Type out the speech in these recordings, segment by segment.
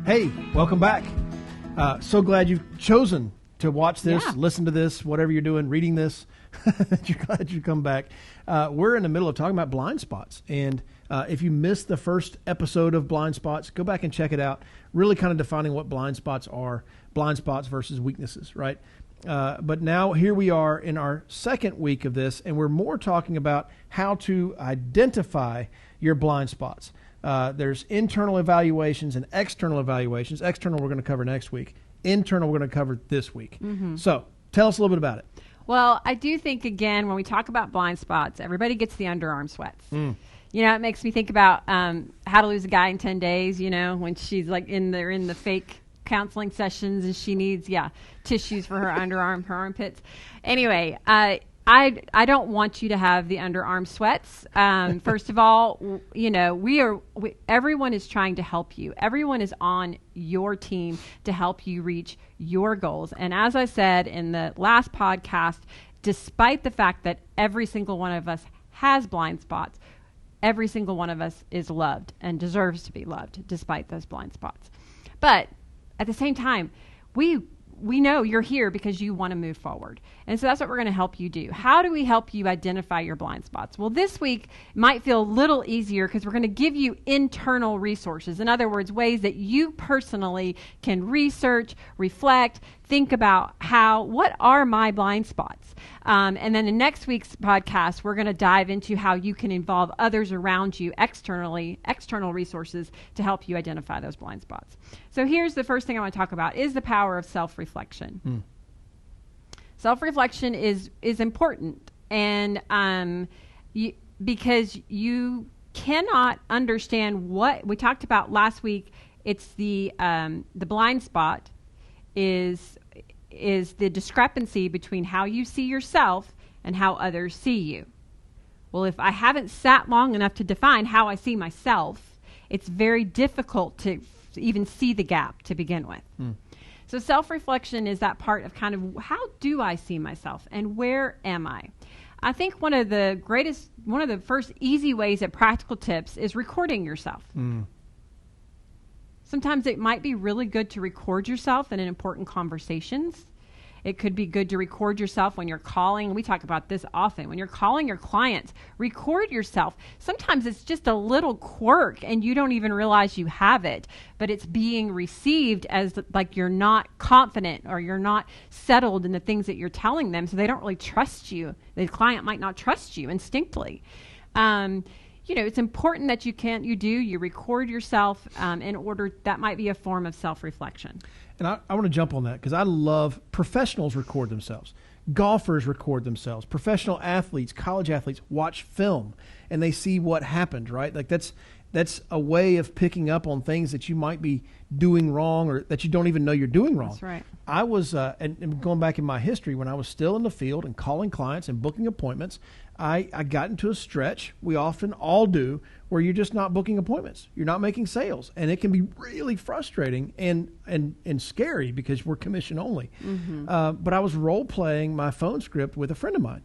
Hey, welcome back. So glad you've chosen to watch this, listen to this, whatever you're doing, reading this. You're glad you come back. We're in the middle of talking about blind spots. And if you missed the first episode of Blind Spots, go back and check it out. Really kind of defining what blind spots are, blind spots versus weaknesses, right? But now here we are in our second week of this, and we're more talking about how to identify your blind spots. There's internal evaluations and external evaluations. External we're going to cover next week. Internal we're going to cover this week. Mm-hmm. So tell us a little bit about it. Well, I do think, again, when we talk about blind spots, everybody gets the underarm sweats. You know, it makes me think about How to Lose a Guy in 10 Days, you know, when she's like in the fake counseling sessions and she needs, tissues for her underarm, her armpits. Anyway, I don't want you to have the underarm sweats. First of all, you know, everyone is trying to help you. Everyone is on your team to help you reach your goals. And as I said in the last podcast, despite the fact that every single one of us has blind spots, every single one of us is loved and deserves to be loved despite those blind spots. But at the same time, we know you're here because you want to move forward. And so that's what we're going to help you do. How do we help you identify your blind spots? Well, this week might feel a little easier because we're going to give you internal resources. In other words, ways that you personally can research, reflect, think about what are my blind spots? And then in next week's podcast, we're going to dive into how you can involve others around you external resources to help you identify those blind spots. So here's the first thing I want to talk about is the power of self-reflection. Self-reflection is important, and because you cannot understand what we talked about last week. It's the blind spot is the discrepancy between how you see yourself and how others see you. Well, if I haven't sat long enough to define how I see myself, it's very difficult to even see the gap to begin with. So self-reflection is that part of kind of how do I see myself and where am I? I think one of the first easy ways at practical tips is recording yourself. Sometimes it might be really good to record yourself in important conversations. It could be good to record yourself when you're calling. We talk about this often. When you're calling your clients, record yourself. Sometimes it's just a little quirk and you don't even realize you have it, but it's being received as like you're not confident or you're not settled in the things that you're telling them, so they don't really trust you. The client might not trust you instinctively. You know, it's important that you record yourself in order, that might be a form of self-reflection. And I want to jump on that because I love professionals record themselves. Golfers record themselves. Professional athletes, college athletes watch film and they see what happened, right? Like that's a way of picking up on things that you might be doing wrong or that you don't even know you're doing wrong. That's right. I was, and going back in my history, when I was still in the field and calling clients and booking appointments, I got into a stretch, we often all do, where you're just not booking appointments. You're not making sales. And it can be really frustrating and scary because we're commission only. But I was role-playing my phone script with a friend of mine.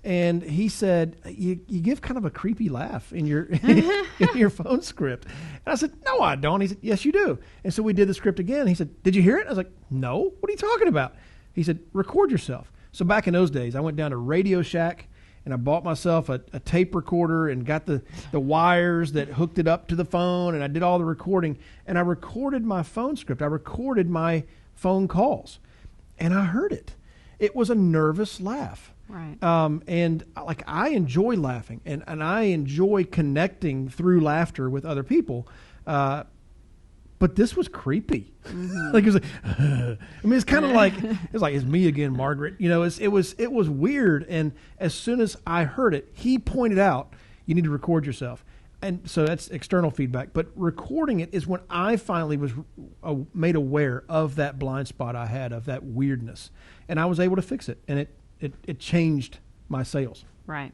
And he said, you give kind of a creepy laugh in your in your phone script. And I said, no, I don't. He said, yes, you do. And so we did the script again. He said, did you hear it? I was like, no. What are you talking about? He said, record yourself. So back in those days, I went down to Radio Shack and I bought myself a tape recorder and got the wires that hooked it up to the phone, and I did all the recording. And I recorded my phone script. I recorded my phone calls. And I heard it. It was a nervous laugh. Right. And like I enjoy laughing and I enjoy connecting through laughter with other people. But this was creepy. Like it was like, I mean, it's kind of like, it's me again, Margaret. You know, it was weird. And as soon as I heard it, he pointed out, you need to record yourself. And so that's external feedback. But recording it is when I finally was made aware of that blind spot I had, of that weirdness. And I was able to fix it. And it changed my sales. Right.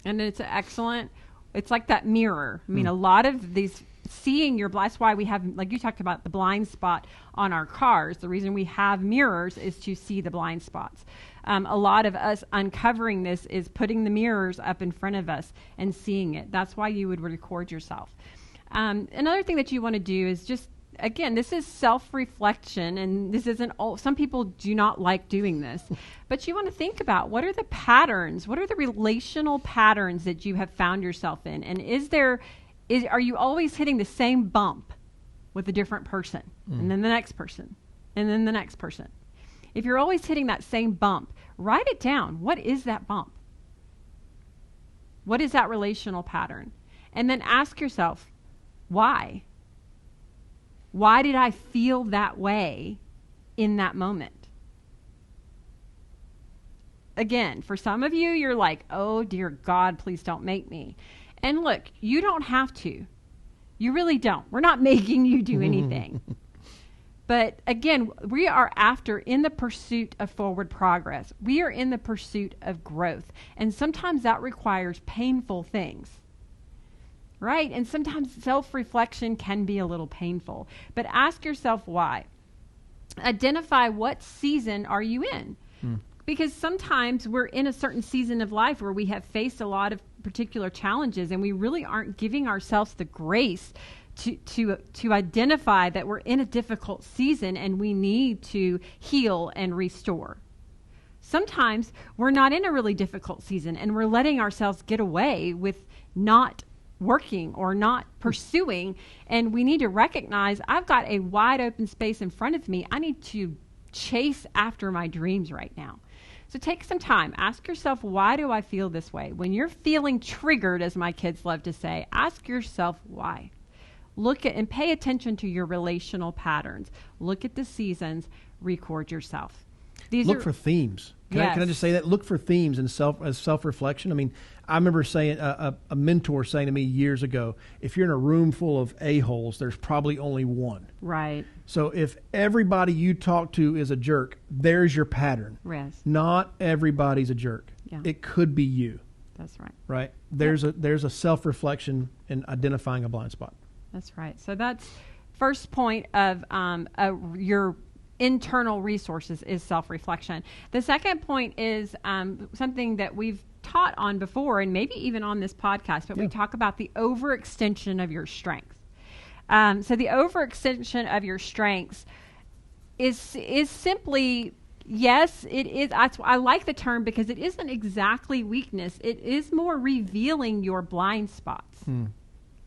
And it's excellent. It's like that mirror. I mean, a lot of these seeing your blind, that's why we have, like you talked about, the blind spot on our cars. The reason we have mirrors is to see the blind spots. A lot of us uncovering this is putting the mirrors up in front of us and seeing it. That's why you would record yourself. Another thing that you want to do is just again, this is self-reflection, and this isn't all, some people do not like doing this, but you want to think about what are the patterns, what are the relational patterns that you have found yourself in, and are you always hitting the same bump with a different person, and then the next person, and then the next person? If you're always hitting that same bump, write it down. What is that bump? What is that relational pattern? And then ask yourself, why? Why did I feel that way in that moment? Again, for some of you, you're like, oh, dear God, please don't make me. And look, you don't have to. You really don't. We're not making you do anything. But again, we are in the pursuit of forward progress. We are in the pursuit of growth. And sometimes that requires painful things. Right? And sometimes self-reflection can be a little painful. But ask yourself why. Identify what season are you in. Because sometimes we're in a certain season of life where we have faced a lot of particular challenges, and we really aren't giving ourselves the grace to identify that we're in a difficult season and we need to heal and restore. Sometimes we're not in a really difficult season and we're letting ourselves get away with not working or not pursuing, and we need to recognize I've got a wide open space in front of me. I need to chase after my dreams right now. So take some time. Ask yourself, why do I feel this way? When you're feeling triggered, as my kids love to say, ask yourself why. Look at and pay attention to your relational patterns. Look at the seasons. Record yourself. Look for themes. Can I just say that? Look for themes and self-reflection. I mean, I remember saying a mentor saying to me years ago, if you're in a room full of a-holes, there's probably only one. Right. So if everybody you talk to is a jerk, there's your pattern. Yes. Not everybody's a jerk. Yeah. It could be you. That's right. Right. There's a self-reflection in identifying a blind spot. That's right. So that's first point of your internal resources is self-reflection. The second point is something that we've taught on before, and maybe even on this podcast, but we talk about the overextension of your strengths. So the overextension of your strengths is simply, yes, it is. I like the term because it isn't exactly weakness. It is more revealing your blind spots.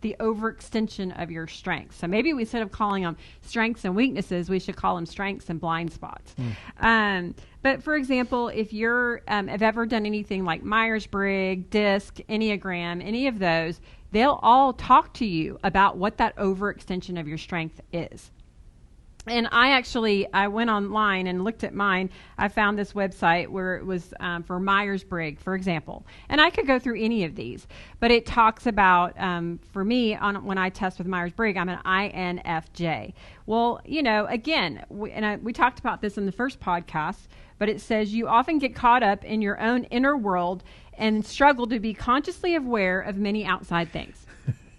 The overextension of your strengths. So maybe instead of calling them strengths and weaknesses, we should call them strengths and blind spots. But for example, if you're have ever done anything like Myers-Briggs, DISC, Enneagram, any of those, they'll all talk to you about what that overextension of your strength is. And I went online and looked at mine. I found this website where it was for Myers-Briggs, for example. And I could go through any of these, but it talks about, for me, when I test with Myers-Briggs, I'm an INFJ. Well, again, we talked about this in the first podcast, but it says you often get caught up in your own inner world and struggle to be consciously aware of many outside things.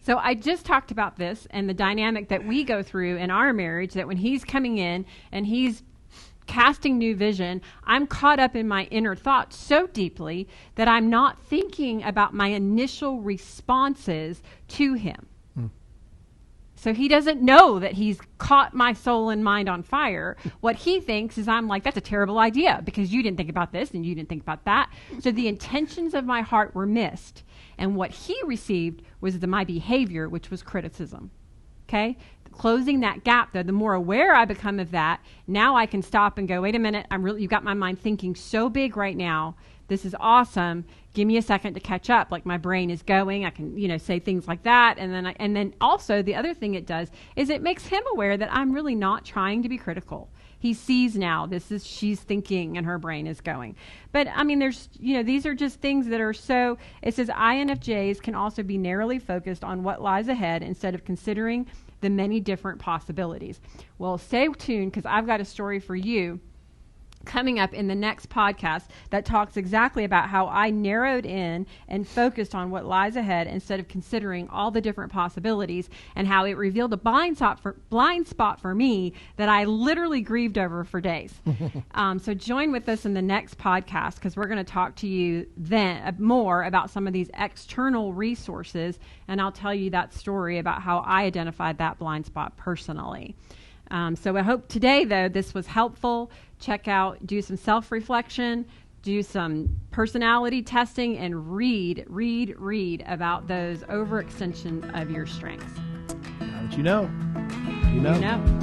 So I just talked about this and the dynamic that we go through in our marriage, that when he's coming in and he's casting new vision, I'm caught up in my inner thoughts so deeply that I'm not thinking about my initial responses to him. So he doesn't know that he's caught my soul and mind on fire. What he thinks is I'm like, that's a terrible idea because you didn't think about this and you didn't think about that. So the intentions of my heart were missed. And what he received was my behavior, which was criticism. Okay? Closing that gap, though, the more aware I become of that, now I can stop and go, wait a minute, you've got my mind thinking so big right now. This is awesome. Give me a second to catch up. Like my brain is going. I can, say things like that. And then also the other thing it does is it makes him aware that I'm really not trying to be critical. He sees now she's thinking and her brain is going. But there's, these are just things that are so, it says INFJs can also be narrowly focused on what lies ahead instead of considering the many different possibilities. Well, stay tuned because I've got a story for you coming up in the next podcast that talks exactly about how I narrowed in and focused on what lies ahead instead of considering all the different possibilities, and how it revealed a blind spot for me that I literally grieved over for days. So join with us in the next podcast, because we're going to talk to you then more about some of these external resources, and I'll tell you that story about how I identified that blind spot personally. So I hope today, though, this was helpful. Check out, do some self-reflection, do some personality testing, and read about those overextensions of your strengths. Now that you know. You know.